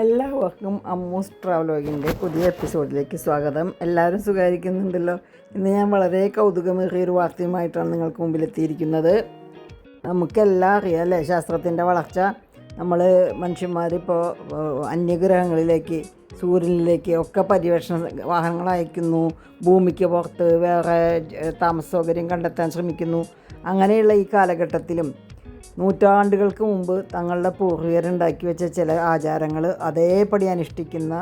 എല്ലാവർക്കും അമ്മൂസ് ട്രാവലോഗിൻ്റെ പുതിയ എപ്പിസോഡിലേക്ക് സ്വാഗതം. എല്ലാവരും സുഖമായിരിക്കുന്നുണ്ടല്ലോ. ഇന്ന് ഞാൻ വളരെ കൗതുകമേറിയൊരു വാർത്തയുമായിട്ടാണ് നിങ്ങൾക്ക് മുമ്പിലെത്തിയിരിക്കുന്നത്. നമുക്കെല്ലാം അറിയാം അല്ലേ, ശാസ്ത്രത്തിൻ്റെ വളർച്ച. നമ്മൾ മനുഷ്യന്മാരിപ്പോൾ അന്യഗ്രഹങ്ങളിലേക്ക്, സൂര്യനിലേക്ക് ഒക്കെ പര്യവേഷണ വാഹനങ്ങൾ അയക്കുന്നു. ഭൂമിക്ക് പുറത്ത് വേറെ താമസ സൗകര്യം കണ്ടെത്താൻ ശ്രമിക്കുന്നു. അങ്ങനെയുള്ള ഈ കാലഘട്ടത്തിലും നൂറ്റാണ്ടുകൾക്ക് മുമ്പ് തങ്ങളുടെ പൂർവികരുണ്ടാക്കി വെച്ച ചില ആചാരങ്ങൾ അതേപടി അനുഷ്ഠിക്കുന്ന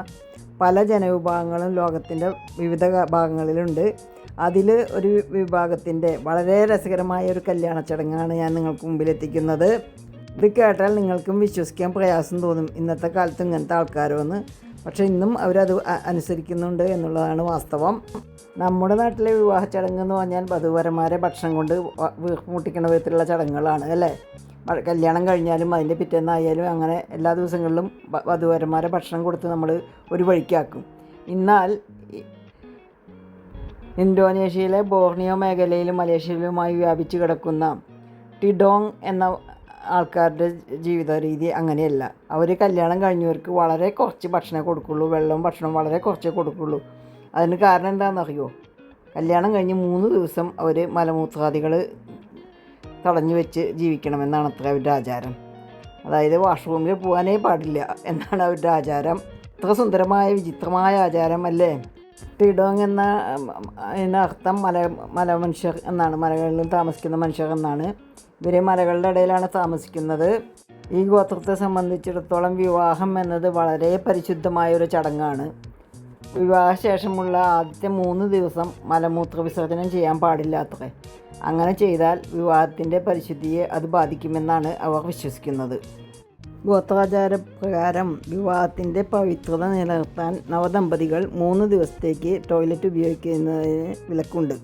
പല ജനവിഭാഗങ്ങളും ലോകത്തിൻ്റെ വിവിധ ഭാഗങ്ങളിലുണ്ട്. അതിൽ ഒരു വിഭാഗത്തിൻ്റെ വളരെ രസകരമായ ഒരു കല്യാണ ചടങ്ങാണ് ഞാൻ നിങ്ങൾക്ക് മുമ്പിലെത്തിക്കുന്നത്. ഇത് കേട്ടാൽ നിങ്ങൾക്കും വിശ്വസിക്കാൻ പ്രയാസം തോന്നും, ഇന്നത്തെ കാലത്ത് ഇങ്ങനത്തെ ആൾക്കാരോ എന്ന്. പക്ഷേ ഇന്നും അവരത് അനുസരിക്കുന്നുണ്ട് എന്നുള്ളതാണ് വാസ്തവം. നമ്മുടെ നാട്ടിലെ വിവാഹ ചടങ്ങ് എന്ന് പറഞ്ഞാൽ വധൂവരന്മാരെ ഭക്ഷണം കൊണ്ട് വീർപ്പുമുട്ടിക്കുന്ന വിധത്തിലുള്ള ചടങ്ങുകളാണ് അല്ലേ. കല്യാണം കഴിഞ്ഞാലും അതിൻ്റെ പിറ്റേന്നായാലും അങ്ങനെ എല്ലാ ദിവസങ്ങളിലും വധൂവരന്മാരെ ഭക്ഷണം കൊടുത്ത് നമ്മൾ ഒരു വഴിക്കാക്കും. എന്നാൽ ഇന്തോനേഷ്യയിലെ ബോർണിയോ മേഖലയിലും മലേഷ്യയിലുമായി വ്യാപിച്ചു കിടക്കുന്ന ടിഡോങ് എന്ന ആൾക്കാരുടെ ജീവിത രീതി അങ്ങനെയല്ല. അവർ കല്യാണം കഴിഞ്ഞവർക്ക് വളരെ കുറച്ച് ഭക്ഷണമേ കൊടുക്കുള്ളൂ, വെള്ളവും ഭക്ഷണവും വളരെ കുറച്ചേ കൊടുക്കുള്ളൂ. അതിന് കാരണം എന്താണെന്നറിയോ? കല്യാണം കഴിഞ്ഞ് 3 ദിവസം അവർ മലമൂത്രാദികൾ തടഞ്ഞു വെച്ച് ജീവിക്കണമെന്നാണ് അത്ര അവരുടെ ആചാരം. അതായത് വാഷ്റൂമിൽ പോകാനേ പാടില്ല എന്നാണ് അവരുടെ ആചാരം. ഇത്ര സുന്ദരമായ വിചിത്രമായ ആചാരം അല്ലേ. ടിഡോങ് എന്ന അർത്ഥം മലമനുഷ്യർ എന്നാണ്, മലകളിൽ താമസിക്കുന്ന മനുഷ്യർ എന്നാണ്. ഇവർ മലകളുടെ ഇടയിലാണ് താമസിക്കുന്നത്. ഈ ഗോത്രത്തെ സംബന്ധിച്ചിടത്തോളം വിവാഹം എന്നത് വളരെ പരിശുദ്ധമായൊരു ചടങ്ങാണ്. വിവാഹശേഷമുള്ള ആദ്യത്തെ 3 ദിവസം മലമൂത്ര വിസർജനം ചെയ്യാൻ പാടില്ലാത്രേ. അങ്ങനെ ചെയ്താൽ വിവാഹത്തിൻ്റെ പരിശുദ്ധിയെ അത് ബാധിക്കുമെന്നാണ് അവർ വിശ്വസിക്കുന്നത്. ഗോത്രാചാരപ്രകാരം വിവാഹത്തിൻ്റെ പവിത്രത നിലനിർത്താൻ നവദമ്പതികൾ 3 ദിവസത്തേക്ക് ടോയ്ലറ്റ് ഉപയോഗിക്കുന്നതിന് വിലക്കുണ്ട്.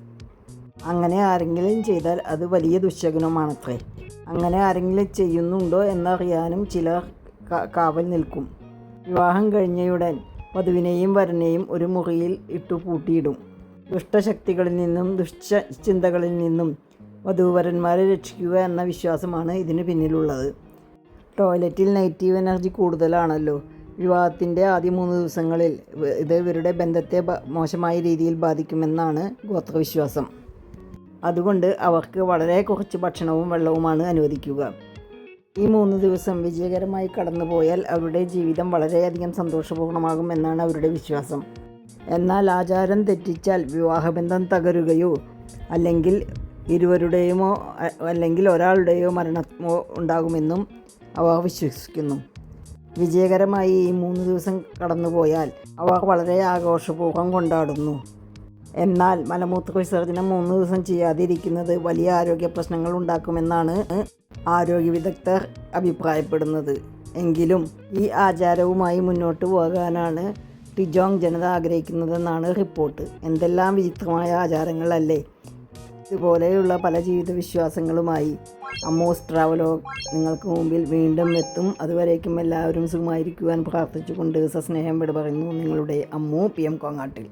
അങ്ങനെ ആരെങ്കിലും ചെയ്താൽ അത് വലിയ ദുശ്ശകുനമാണത്രേ. അങ്ങനെ ആരെങ്കിലും ചെയ്യുന്നുണ്ടോ എന്നറിയാനും ചിലർ കാവൽ നിൽക്കും. വിവാഹം കഴിഞ്ഞയുടൻ വധുവിനെയും വരനെയും ഒരു മുറിയിൽ ഇട്ടു പൂട്ടിയിടും. ദുഷ്ടശക്തികളിൽ നിന്നും ദുശ്ചിന്തകളിൽ നിന്നും വധൂവരന്മാരെ രക്ഷിക്കുക എന്ന വിശ്വാസമാണ് ഇതിന് പിന്നിലുള്ളത്. ടോയ്ലറ്റിൽ നെഗറ്റീവ് എനർജി കൂടുതലാണല്ലോ. വിവാഹത്തിൻ്റെ ആദ്യ 3 ദിവസങ്ങളിൽ ഇത് ഇവരുടെ ബന്ധത്തെ മോശമായ രീതിയിൽ ബാധിക്കുമെന്നാണ് ഗോത്രവിശ്വാസം. അതുകൊണ്ട് അവർക്ക് വളരെ കുറച്ച് ഭക്ഷണവും വെള്ളവുമാണ് അനുവദിക്കുക. ഈ 3 ദിവസം വിജയകരമായി കടന്നുപോയാൽ അവരുടെ ജീവിതം വളരെയധികം സന്തോഷപൂർണ്ണമാകും എന്നാണ് അവരുടെ വിശ്വാസം. എന്നാൽ ആചാരം തെറ്റിച്ചാൽ വിവാഹബന്ധം തകരുകയോ അല്ലെങ്കിൽ ഇരുവരുടെയുമോ അല്ലെങ്കിൽ ഒരാളുടെയോ മരണമോ ഉണ്ടാകുമെന്നും അവർ വിശ്വസിക്കുന്നു. വിജയകരമായി ഈ 3 ദിവസം കടന്നുപോയാൽ അവർ വളരെ ആഘോഷപൂർവ്വം കൊണ്ടാടുന്നു. എന്നാൽ മലമൂത്ര വിസർജനം 3 ദിവസം ചെയ്യാതിരിക്കുന്നത് വലിയ ആരോഗ്യ പ്രശ്നങ്ങൾ ഉണ്ടാക്കുമെന്നാണ് ആരോഗ്യ വിദഗ്ധർ അഭിപ്രായപ്പെടുന്നത്. എങ്കിലും ഈ ആചാരവുമായി മുന്നോട്ട് പോകാനാണ് ടിഡോങ് ജനത ആഗ്രഹിക്കുന്നതെന്നാണ് റിപ്പോർട്ട്. എന്തെല്ലാം വിചിത്രമായ ആചാരങ്ങളല്ലേ. ഇതുപോലെയുള്ള പല ജീവിത വിശ്വാസങ്ങളുമായി അമ്മൂസ് ട്രാവലോഗ് നിങ്ങൾക്ക് മുമ്പിൽ വീണ്ടും എത്തും. അതുവരേക്കും എല്ലാവരും സുഖമായിരിക്കുവാൻ പ്രാർത്ഥിച്ചുകൊണ്ട് സസ്നേഹം വിട പറയുന്നു. നിങ്ങളുടെ അമ്മു PM കോങ്ങാട്ടിൽ.